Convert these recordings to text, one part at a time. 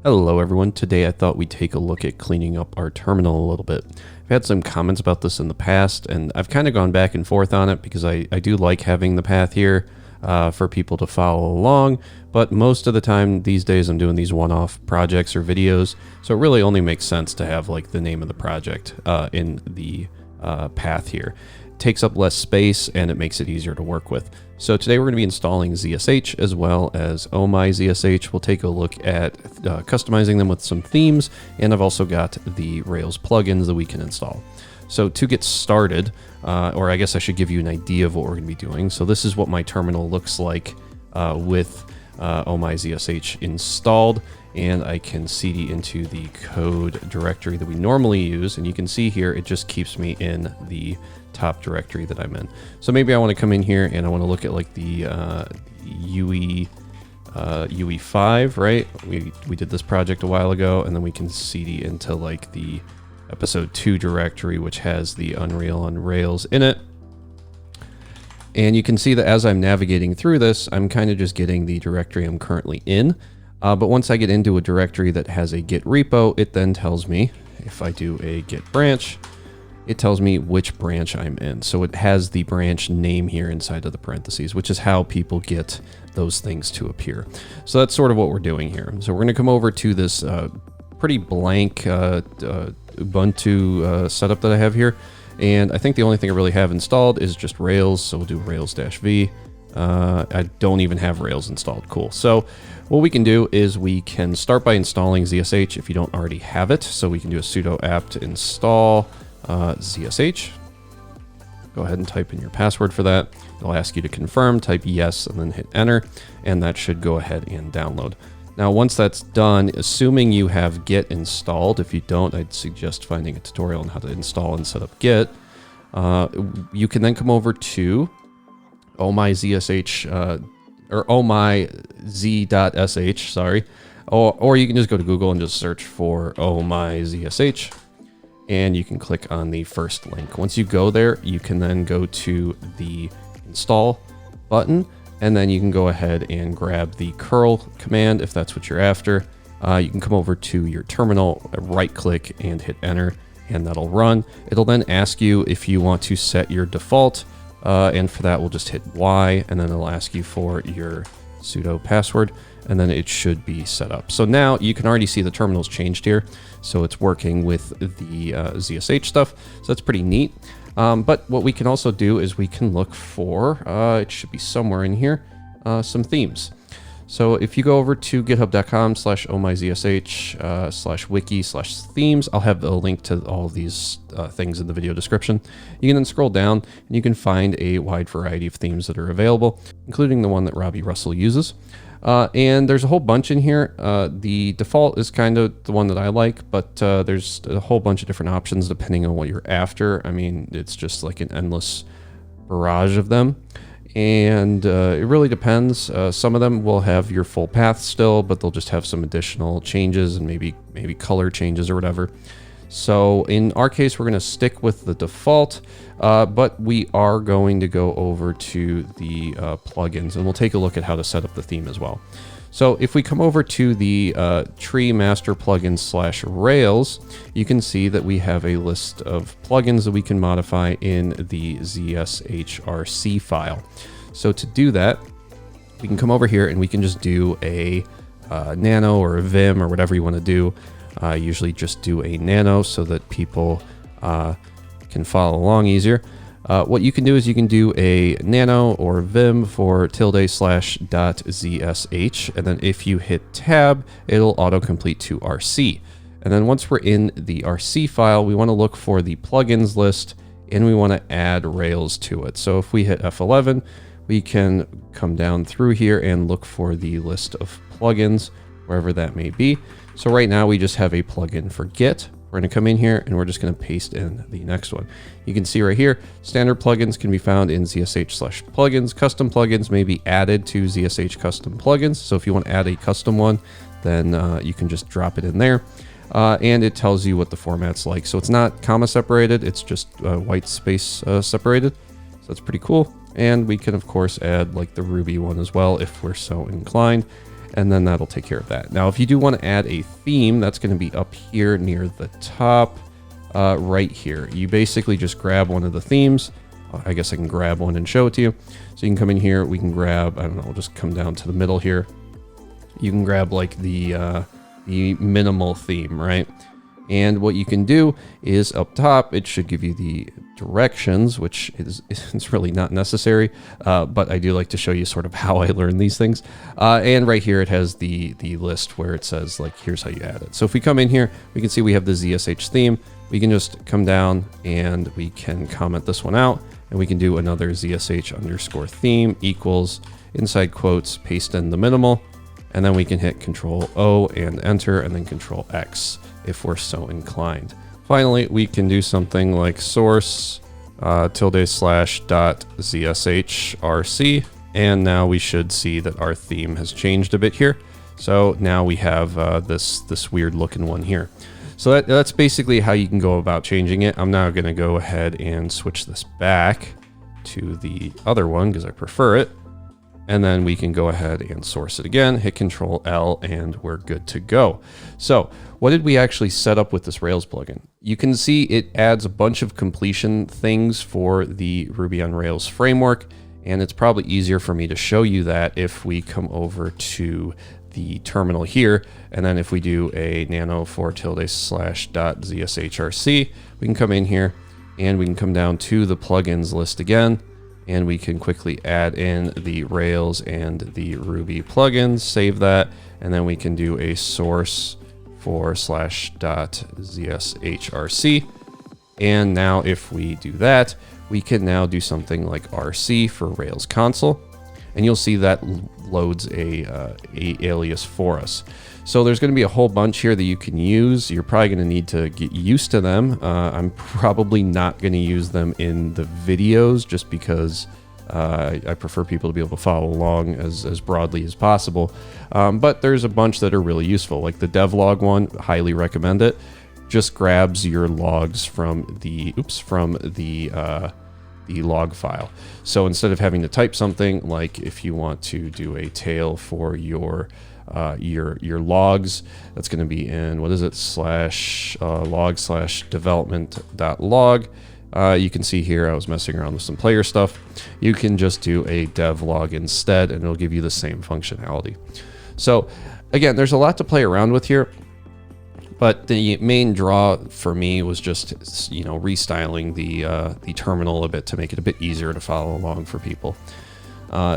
Hello everyone, today I thought we'd take a look at cleaning up our terminal a little bit. I've had some comments about this in the past and I've kind of gone back and forth on it because I do like having the path here for people to follow along, but most of the time these days I'm doing these one-off projects or videos, so it really only makes sense to have like the name of the project in the path here. It takes up less space and it makes it easier to work with. So today we're going to be installing ZSH as well as OhMyZSH. We'll take a look at customizing them with some themes, and I've also got the Rails plugins that we can install. So to get started, or I guess I should give you an idea of what we're going to be doing. So this is what my terminal looks like with OhMyZSH installed, and I can cd into the code directory that we normally use, and you can see here it just keeps me in the top directory that I'm in. So maybe I want to come in here and I want to look at like the UE5, right? We did this project a while ago, and then we can cd into like the episode 2 directory, which has the Unreal on Rails in it. And you can see that as I'm navigating through this, I'm kind of just getting the directory I'm currently in. But once I get into a directory that has a Git repo, it then tells me, if I do a Git branch, it tells me which branch I'm in. So it has the branch name here inside of the parentheses, which is how people get those things to appear. So that's sort of what we're doing here. So we're going to come over to this pretty blank Ubuntu setup that I have here. And I think the only thing I really have installed is just Rails. So we'll do Rails-V. I don't even have Rails installed. Cool. So what we can do is we can start by installing ZSH if you don't already have it. So we can do a sudo apt install ZSH. Go ahead and type in your password for that. It'll ask you to confirm, type yes, and then hit enter, and that should go ahead and download. Now, once that's done, assuming you have Git installed, if you don't, I'd suggest finding a tutorial on how to install and set up Git. You can then come over to OhMyZSH, or OhMyZ.sh, sorry, or you can just go to Google and just search for OhMyZSH. And you can click on the first link. Once you go there, you can then go to the install button, and then you can go ahead and grab the curl command if that's what you're after. You can come over to your terminal, right click and hit enter, and that'll run. It'll then ask you if you want to set your default, and for that we'll just hit Y, and then it'll ask you for your sudo password, and then it should be set up. So now you can already see the terminal's changed here. So it's working with the ZSH stuff. So that's pretty neat. But what we can also do is we can look for, it should be somewhere in here, some themes. So if you go over to github.com/ohmyzsh/wiki/themes, I'll have a link to all of these things in the video description. You can then scroll down and you can find a wide variety of themes that are available, including the one that Robbie Russell uses. And there's a whole bunch in here. The default is kind of the one that I like, but there's a whole bunch of different options depending on what you're after. I mean, it's just like an endless barrage of them. And it really depends. Some of them will have your full path still, but they'll just have some additional changes and maybe color changes or whatever. So in our case, we're going to stick with the default, but we are going to go over to the plugins, and we'll take a look at how to set up the theme as well. So if we come over to the tree master plugins /Rails, you can see that we have a list of plugins that we can modify in the ZSHRC file. So to do that, we can come over here and we can just do a nano or a vim or whatever you want to do. Usually just do a nano so that people can follow along easier. What you can do is you can do a nano or vim for ~/.zsh, and then if you hit tab, it'll autocomplete to RC. And then once we're in the RC file, we want to look for the plugins list, and we want to add Rails to it. So if we hit F11, we can come down through here and look for the list of plugins, wherever that may be. So right now we just have a plugin for Git. We're going to come in here and we're just going to paste in the next one. You can see right here, standard plugins can be found in ZSH/plugins. Custom plugins may be added to ZSH custom plugins. So if you want to add a custom one, then you can just drop it in there. And it tells you what the format's like. So it's not comma separated, it's just white space separated. So that's pretty cool. And we can of course add like the Ruby one as well if we're so inclined. and then that'll take care of that. Now, if you do want to add a theme, that's going to be up here near the top, right here. You basically just grab one of the themes. I guess I can grab one and show it to you. So you can come in here, we can grab, I don't know, we'll just come down to the middle here. You can grab like the minimal theme, right? And what you can do is up top, it should give you the directions, which is really not necessary, but I do like to show you sort of how I learn these things. And right here, it has the list where it says like, here's how you add it. So if we come in here, we can see we have the ZSH theme. We can just come down and we can comment this one out, and we can do another ZSH underscore theme equals inside quotes, paste in the minimal, and then we can hit Control O and enter, and then Control X if we're so inclined. Finally, we can do something like source /.zshrc, and now we should see that our theme has changed a bit here. So now we have this weird looking one here. So that's basically how you can go about changing it. I'm now going to go ahead and switch this back to the other one because I prefer it. And then we can go ahead and source it again, hit Control L, and we're good to go. So what did we actually set up with this Rails plugin? You can see it adds a bunch of completion things for the Ruby on Rails framework, and it's probably easier for me to show you that if we come over to the terminal here, and then if we do a nano for /.zshrc, we can come in here and we can come down to the plugins list again, and we can quickly add in the Rails and the Ruby plugins, save that, and then we can do a source for /.zshrc. And now if we do that, we can now do something like RC for Rails console, and you'll see that loads a alias for us. So there's going to be a whole bunch here that you can use. You're probably going to need to get used to them. I'm probably not going to use them in the videos just because I prefer people to be able to follow along as broadly as possible. But there's a bunch that are really useful, like the devlog one. Highly recommend it. Just grabs your logs from the log file. So instead of having to type something, like if you want to do a tail for your logs, that's going to be in, what is it, /log/development.log. You can see here I was messing around with some player stuff. You can just do a devlog instead, and it'll give you the same functionality. So again, there's a lot to play around with here, but the main draw for me was just, restyling the terminal a bit to make it a bit easier to follow along for people.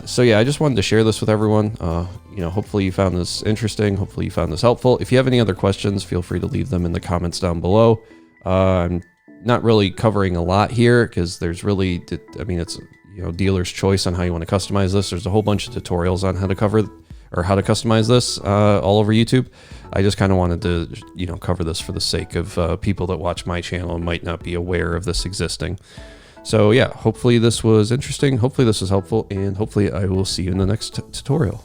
So yeah, I just wanted to share this with everyone. Hopefully you found this interesting. Hopefully you found this helpful. If you have any other questions, feel free to leave them in the comments down below. I'm not really covering a lot here because there's really, it's dealer's choice on how you want to customize this. There's a whole bunch of tutorials on how to cover or how to customize this all over YouTube. I just kind of wanted to, cover this for the sake of people that watch my channel and might not be aware of this existing. So yeah, hopefully this was interesting. Hopefully this was helpful, and hopefully I will see you in the next tutorial.